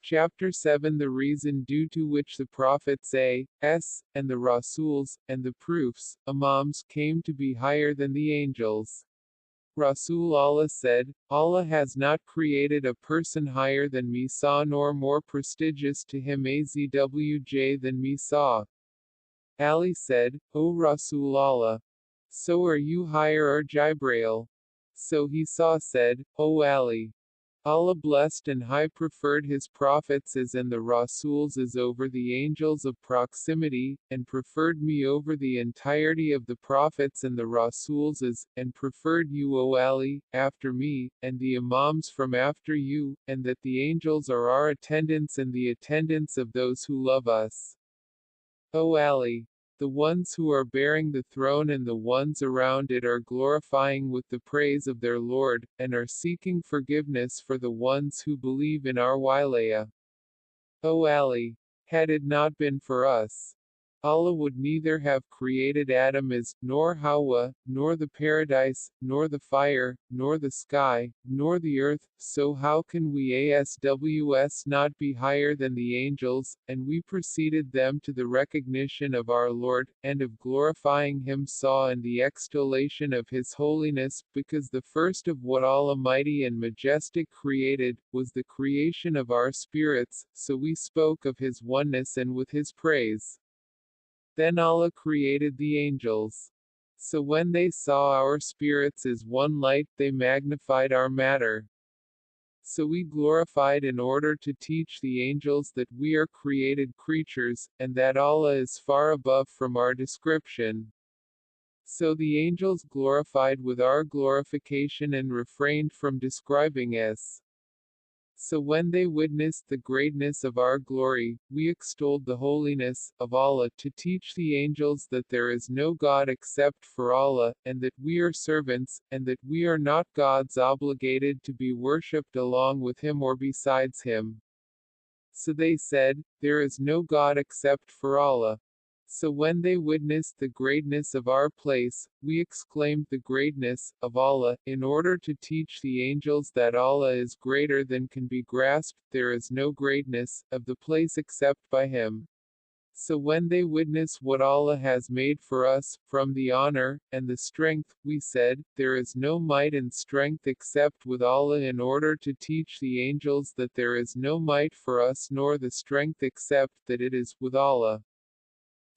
Chapter 7 The reason due to which the prophets A.S., and the Rasuls, and the proofs, Imams, came to be higher than the angels. Rasul Allah said, Allah has not created a person higher than Musa nor more prestigious to him azwj than Musa. Ali said, O Rasul Allah, so are you higher or Jibrail? So he said, O Ali, Allah blessed and high preferred his prophets as and the Rasuls as over the angels of proximity, and preferred me over the entirety of the prophets and the Rasuls as, and preferred you O Ali, after me, and the Imams from after you, and that the angels are our attendants and the attendants of those who love us. O Ali, the ones who are bearing the throne and the ones around it are glorifying with the praise of their Lord, and are seeking forgiveness for the ones who believe in our wilaya. O Ali, had it not been for us, Allah would neither have created Adam as, nor Hawa, nor the paradise, nor the fire, nor the sky, nor the earth, so how can we ASWS not be higher than the angels, and we preceded them to the recognition of our Lord, and of glorifying Him saw and the extolation of His holiness, because the first of what Allah Mighty and Majestic created, was the creation of our spirits, so we spoke of His oneness and with His praise. Then Allah created the angels. So when they saw our spirits as one light, they magnified our matter. So we glorified in order to teach the angels that we are created creatures, and that Allah is far above from our description. So the angels glorified with our glorification and refrained from describing us. So when they witnessed the greatness of our glory, we extolled the holiness of Allah to teach the angels that there is no God except for Allah, and that we are servants, and that we are not gods obligated to be worshipped along with Him or besides Him. So they said, there is no God except for Allah. So when they witnessed the greatness of our place, we exclaimed the greatness of Allah, in order to teach the angels that Allah is greater than can be grasped, there is no greatness of the place except by Him. So when they witness what Allah has made for us, from the honor, and the strength, we said, there is no might and strength except with Allah in order to teach the angels that there is no might for us nor the strength except that it is with Allah.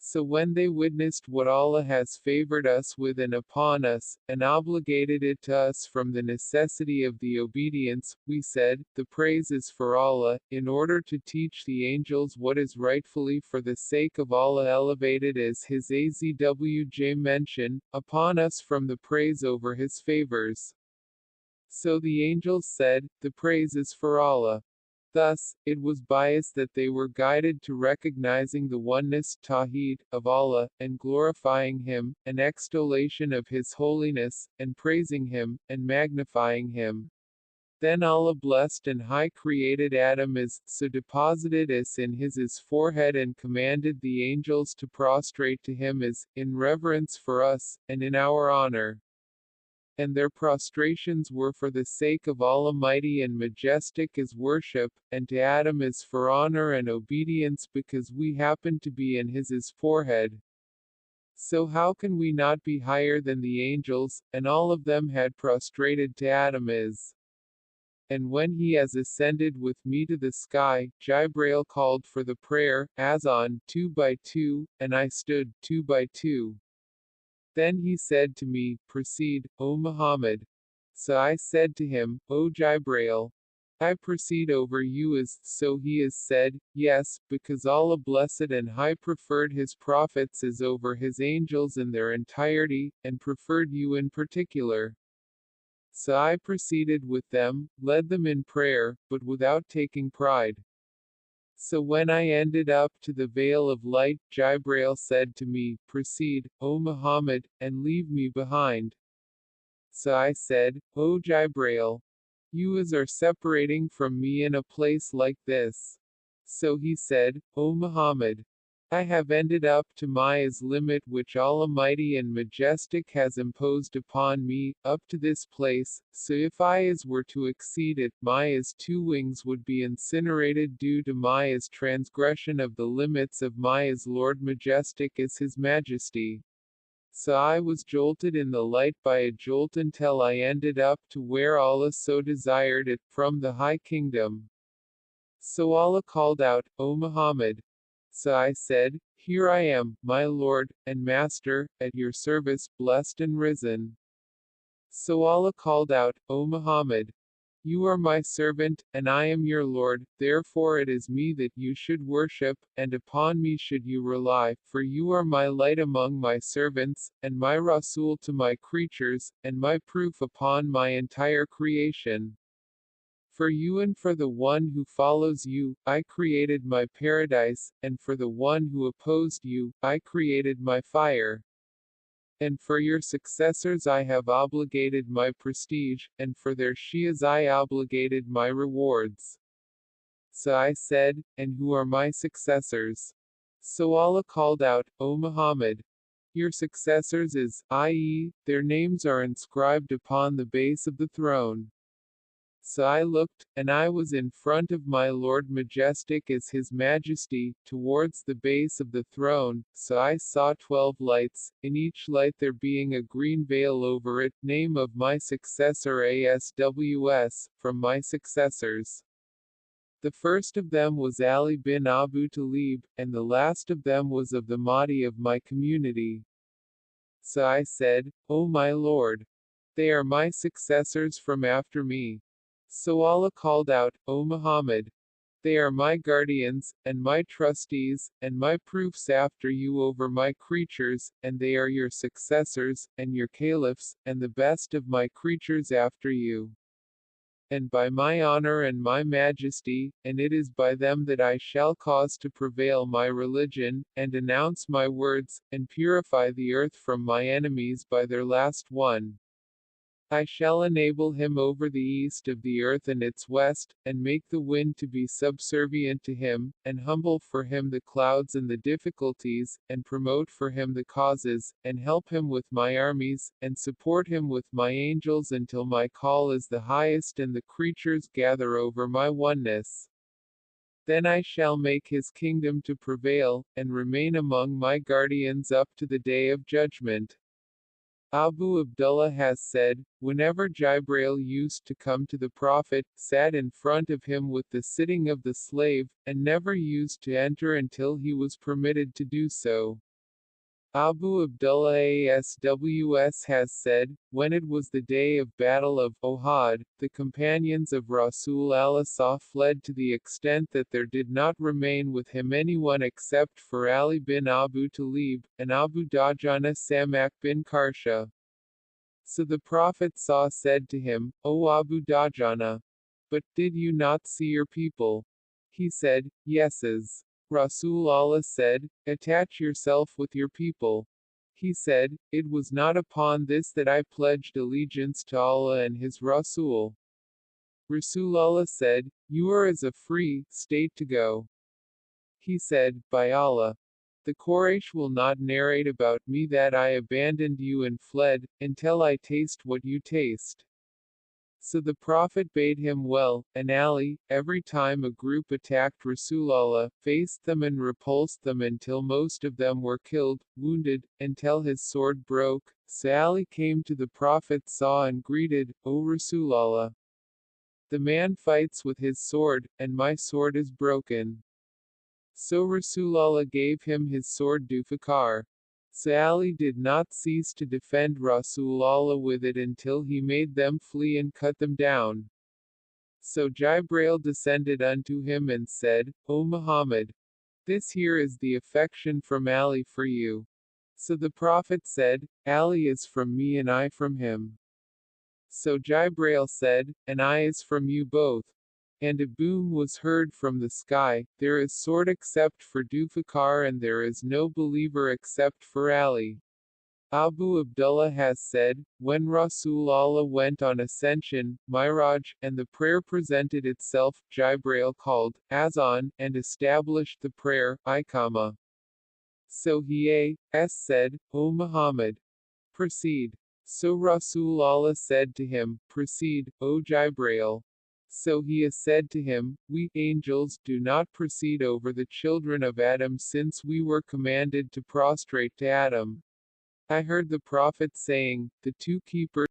So when they witnessed what Allah has favored us with and upon us, and obligated it to us from the necessity of the obedience, we said, the praise is for Allah, in order to teach the angels what is rightfully for the sake of Allah elevated as His azwj mention, upon us from the praise over His favors. So the angels said, the praise is for Allah. Thus, it was biased that they were guided to recognizing the oneness Tawheed, of Allah, and glorifying Him, and extolation of His holiness, and praising Him, and magnifying Him. Then Allah blessed and high created Adam as, so deposited as in his forehead and commanded the angels to prostrate to him as, in reverence for us, and in our honor. And their prostrations were for the sake of Allah Mighty and Majestic as worship, and to Adam as for honor and obedience because we happened to be in his forehead. So how can we not be higher than the angels, and all of them had prostrated to Adam as. And when he has ascended with me to the sky, Jibrail called for the prayer, Azan, 2 by 2, and I stood, 2 by 2. Then he said to me, proceed, O Muhammad. So I said to him, O Jibrail, I proceed over you as, so he has said, yes, because Allah blessed and high preferred His prophets as over His angels in their entirety, and preferred you in particular. So I proceeded with them, led them in prayer, but without taking pride. So when I ended up to the veil of light, Jibrail said to me, proceed, O Muhammad, and leave me behind. So I said, O Jibrail, you are separating from me in a place like this. So he said, O Muhammad, I have ended up to Maya's limit which Almighty and Majestic has imposed upon me, up to this place, so if Ayas were to exceed it, Maya's two wings would be incinerated due to Maya's transgression of the limits of Maya's Lord Majestic is His Majesty. So I was jolted in the light by a jolt until I ended up to where Allah so desired it, from the high kingdom. So Allah called out, O Muhammad. So I said, Here I am, my Lord, and Master, at your service, blessed and risen. So Allah called out, O Muhammad. You are my servant, and I am your Lord, therefore it is me that you should worship, and upon me should you rely, for you are my light among my servants, and my Rasul to my creatures, and my proof upon my entire creation. For you and for the one who follows you, I created my paradise, and for the one who opposed you, I created my fire. And for your successors I have obligated my prestige, and for their shias I obligated my rewards. So I said, and who are my successors? So Allah called out, O Muhammad. Your successors is, i.e., their names are inscribed upon the base of the throne. So I looked, and I was in front of my Lord Majestic as His Majesty, towards the base of the throne, so I saw 12 lights, in each light there being a green veil over it, name of my successor ASWS, from my successors. The first of them was Ali bin Abu Talib, and the last of them was of the Mahdi of my community. So I said, O my Lord! They are my successors from after me. So Allah called out, O Muhammad! They are my guardians, and my trustees, and my proofs after you over my creatures, and they are your successors, and your caliphs, and the best of my creatures after you. And by my honor and my majesty, and it is by them that I shall cause to prevail my religion, and announce my words, and purify the earth from my enemies by their last one. I shall enable him over the east of the earth and its west, and make the wind to be subservient to him, and humble for him the clouds and the difficulties, and promote for him the causes, and help him with my armies, and support him with my angels until my call is the highest and the creatures gather over my oneness. Then I shall make his kingdom to prevail, and remain among my guardians up to the day of judgment. Abu Abdullah has said, whenever Jibreel used to come to the Prophet, sat in front of him with the sitting of the slave, and never used to enter until he was permitted to do so. Abu Abdullah ASWS has said, when it was the day of Battle of Ohad, the companions of Rasul Allah fled to the extent that there did not remain with him anyone except for Ali bin Abu Talib, and Abu Dajjana Samak bin Karsha. So the Prophet said to him, O Abu Dajjana, but did you not see your people? He said, Yes. Rasul Allah said, attach yourself with your people. He said, it was not upon this that I pledged allegiance to Allah and His Rasul. Rasulullah said, you are as a free state to go. He said, by Allah, the Quraysh will not narrate about me that I abandoned you and fled, until I taste what you taste. So the Prophet bade him well, and Ali, every time a group attacked Rasulullah, faced them and repulsed them until most of them were killed, wounded, until his sword broke. So Ali came to the Prophet and greeted, O Rasulullah! The man fights with his sword, and my sword is broken. So Rasulullah gave him his sword Dufakar. So Ali did not cease to defend Rasulullah with it until he made them flee and cut them down. So Jibreel descended unto him and said, O Muhammad! This here is the affection from Ali for you. So the Prophet said, Ali is from me and I from him. So Jibreel said, and I is from you both. And a boom was heard from the sky, there is sword except for Dufakar and there is no believer except for Ali. Abu Abdullah has said, when Rasulullah went on ascension, Miraj, and the prayer presented itself, Jibreel called, Azan, and established the prayer, Iqama. So he said, O Muhammad, proceed. So Rasul Allah said to him, proceed, O Jibrail. So he said to him, we angels do not proceed over the children of Adam since we were commanded to prostrate to Adam. I heard the Prophet saying, the two keepers